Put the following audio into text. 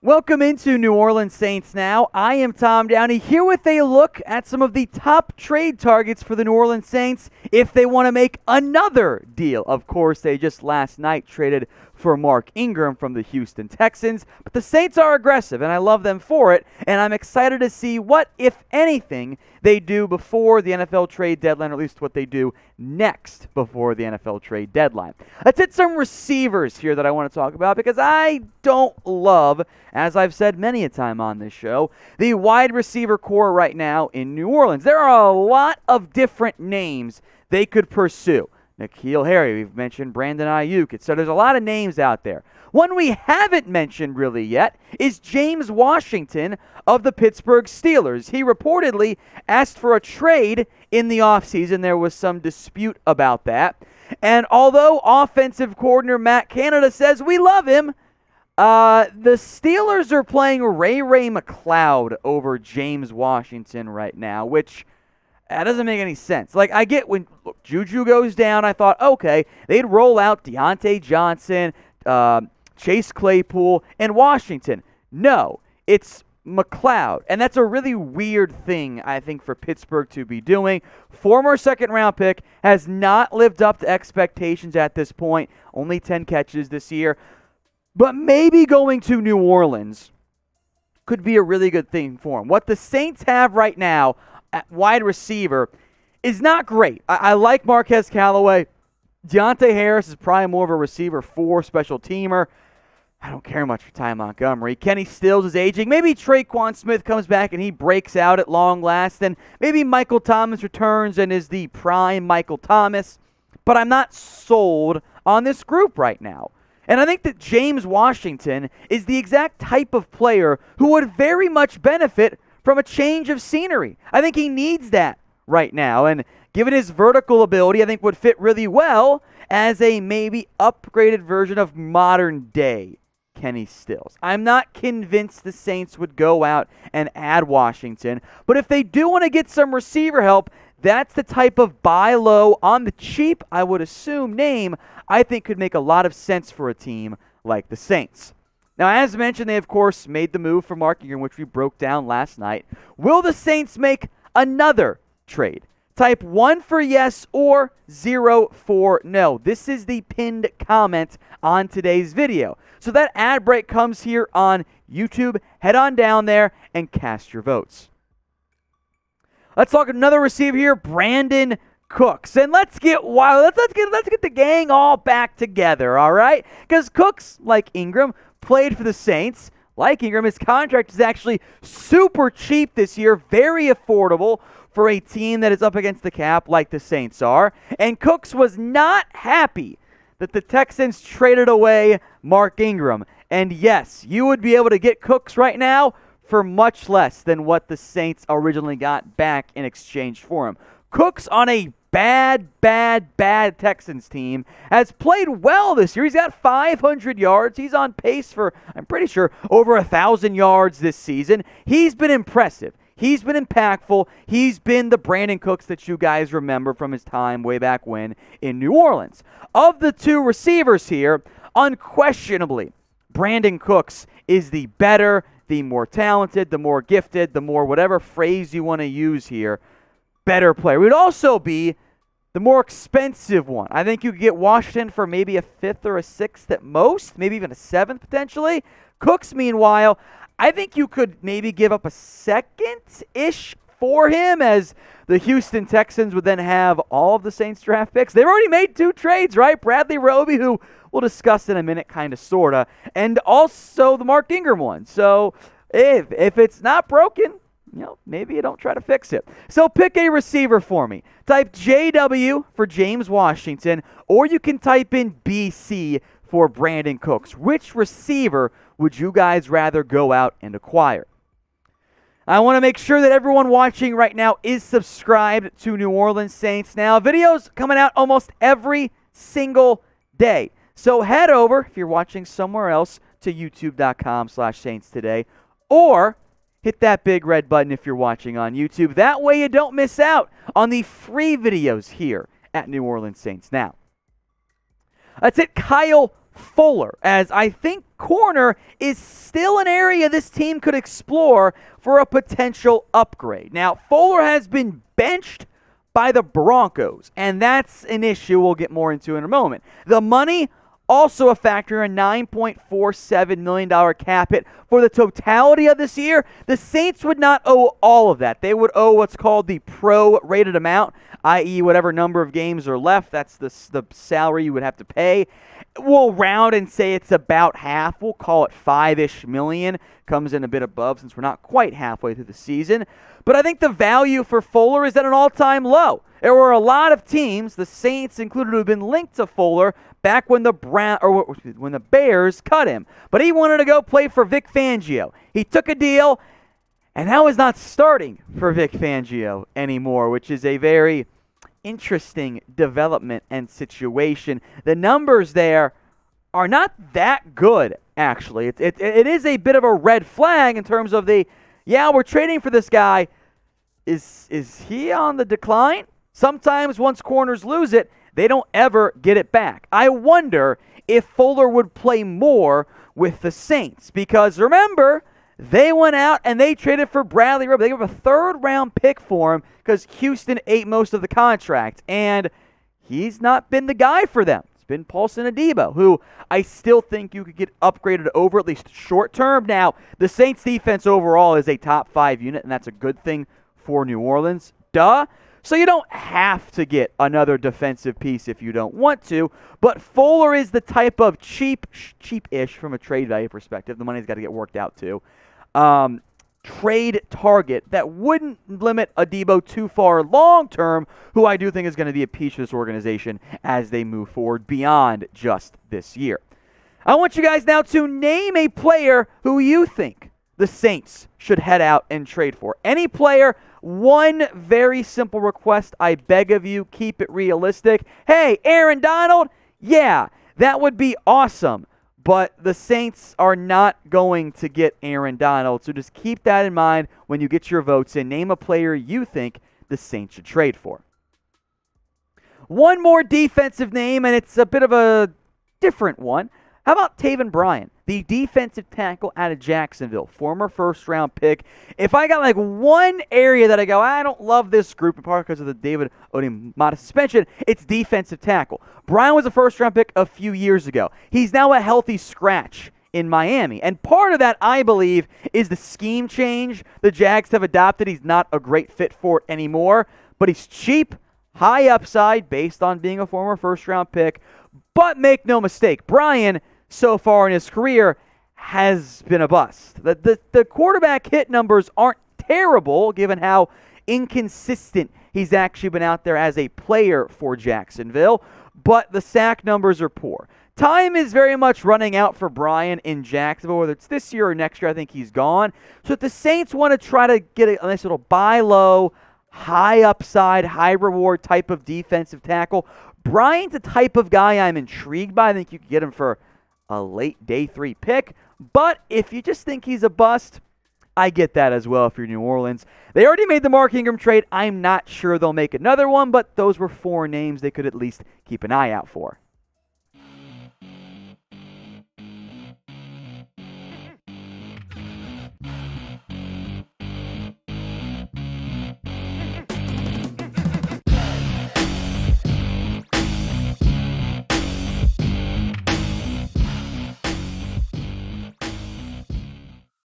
Welcome into New Orleans Saints now. I am Tom Downey here with a look at some of the top trade targets for the New Orleans Saints if they want to make another deal. Of course, they just last night traded for Mark Ingram from the Houston Texans, but the Saints are aggressive, and I love them for it, and I'm excited to see what, if anything, they do before the NFL trade deadline, or at least what they do next before the NFL trade deadline. Let's hit some receivers here that I want to talk about because I don't love, as I've said many a time on this show, the wide receiver core right now in New Orleans. There are a lot of different names they could pursue. N'Keal Harry, we've mentioned Brandon Ayuk, so there's a lot of names out there. One we haven't mentioned really yet is James Washington of the Pittsburgh Steelers. He reportedly asked for a trade in the offseason. There was some dispute about that. And although offensive coordinator Matt Canada says we love him, the Steelers are playing Ray McCloud over James Washington right now, which that doesn't make any sense. Like, I get when Juju goes down, I thought, okay, they'd roll out Deontay Johnson, Chase Claypool, and Washington. No, it's McCloud. And that's a really weird thing, I think, for Pittsburgh to be doing. Former second-round pick has not lived up to expectations at this point. Only 10 catches this year. But maybe going to New Orleans could be a really good thing for him. What the Saints have right now at wide receiver is not great. I like Marquez Callaway. Deontay Harris is probably more of a receiver 4 special teamer. I don't care much for Ty Montgomery. Kenny Stills is aging. Maybe Traquan Smith comes back and he breaks out at long last. And maybe Michael Thomas returns and is the prime Michael Thomas. But I'm not sold on this group right now. And I think that James Washington is the exact type of player who would very much benefit from a change of scenery. I think he needs that right now. And given his vertical ability, I think would fit really well as a maybe upgraded version of modern day Kenny Stills. I'm not convinced the Saints would go out and add Washington, but if they do want to get some receiver help, that's the type of buy low on the cheap, I would assume, name I think could make a lot of sense for a team like the Saints. Now, as mentioned, they, of course, made the move for Mark Ingram, which we broke down last night. Will the Saints make another trade? Type 1 for yes or 0 for no. This is the pinned comment on today's video. So that ad break comes here on YouTube. Head on down there and cast your votes. Let's talk another receiver here, Brandin Cooks. And let's get wild. Let's get the gang all back together, all right? Because Cooks, like Ingram, played for the Saints. Like Ingram, his contract is actually super cheap this year, very affordable for a team that is up against the cap like the Saints are. And Cooks was not happy that the Texans traded away Mark Ingram. And yes, you would be able to get Cooks right now for much less than what the Saints originally got back in exchange for him. Cooks on a bad Texans team has played well this year. He's got 500 yards. He's on pace for, I'm pretty sure, over 1,000 yards this season. He's been impressive. He's been impactful. He's been the Brandin Cooks that you guys remember from his time way back when in New Orleans. Of the two receivers here, unquestionably, Brandin Cooks is the better, the more talented, the more gifted, the more whatever phrase you want to use here, better player. He would also be the more expensive one. I think you could get Washington for maybe a 5th or a 6th at most, maybe even a 7th potentially. Cooks, meanwhile, I think you could maybe give up a 2nd-ish for him, as the Houston Texans would then have all of the Saints draft picks. They've already made 2 trades, right? Bradley Roby, who we'll discuss in a minute, kind of, sort of, and also the Mark Ingram one. So if it's not broken, maybe you don't try to fix it. So pick a receiver for me. Type JW for James Washington, or you can type in BC for Brandin Cooks. Which receiver would you guys rather go out and acquire? I want to make sure that everyone watching right now is subscribed to New Orleans Saints Now. Videos coming out almost every single day. So head over, if you're watching somewhere else, to youtube.com/Saints Today, or hit that big red button if you're watching on YouTube. That way you don't miss out on the free videos here at New Orleans Saints Now. Let's hit Kyle Fuller, as I think corner is still an area this team could explore for a potential upgrade. Now, Fuller has been benched by the Broncos, and that's an issue we'll get more into in a moment. The money, also a factor, a $9.47 million cap hit for the totality of this year. The Saints would not owe all of that. They would owe what's called the pro-rated amount, i.e. whatever number of games are left. That's the salary you would have to pay. We'll round and say it's about half. We'll call it $5-ish million. Comes in a bit above since we're not quite halfway through the season. But I think the value for Fuller is at an all-time low. There were a lot of teams, the Saints included, who have been linked to Fuller back when when the Bears cut him. But he wanted to go play for Vic Fangio. He took a deal, and now is not starting for Vic Fangio anymore, which is a very interesting development and situation. The numbers there are not that good, actually. It is a bit of a red flag in terms of we're trading for this guy. Is he on the decline? Sometimes once corners lose it, they don't ever get it back. I wonder if Fuller would play more with the Saints, because remember, they went out and they traded for Bradley Roby. They gave a third-round pick for him because Houston ate most of the contract, and he's not been the guy for them. It's been Paulson Adebo, who I still think you could get upgraded over, at least short-term. Now, the Saints' defense overall is a top-5 unit, and that's a good thing for New Orleans. Duh. So you don't have to get another defensive piece if you don't want to, but Fuller is the type of cheap-ish from a trade value perspective. The money's got to get worked out too. Trade target that wouldn't limit Adebo too far long-term, who I do think is going to be a piece of this organization as they move forward beyond just this year. I want you guys now to name a player who you think the Saints should head out and trade for. Any player. One very simple request, I beg of you, keep it realistic. Hey, Aaron Donald? Yeah, that would be awesome. But the Saints are not going to get Aaron Donald, so just keep that in mind when you get your votes in. Name a player you think the Saints should trade for. One more defensive name, and it's a bit of a different one. How about Taven Bryan, the defensive tackle out of Jacksonville, former first-round pick? If I got like one area that I go, I don't love this group, in part because of the David Onyemata suspension, it's defensive tackle. Bryan was a first-round pick a few years ago. He's now a healthy scratch in Miami. And part of that, I believe, is the scheme change the Jags have adopted. He's not a great fit for it anymore, but he's cheap, high upside based on being a former first-round pick. But make no mistake, Bryan, so far in his career, has been a bust. The quarterback hit numbers aren't terrible, given how inconsistent he's actually been out there as a player for Jacksonville, but the sack numbers are poor. Time is very much running out for Bryan in Jacksonville, whether it's this year or next year. I think he's gone. So if the Saints want to try to get a nice little buy low, high upside, high reward type of defensive tackle, Bryan's the type of guy I'm intrigued by. I think you could get him for a late day 3 pick. But if you just think he's a bust, I get that as well if you're New Orleans. They already made the Mark Ingram trade. I'm not sure they'll make another one, but those were 4 names they could at least keep an eye out for.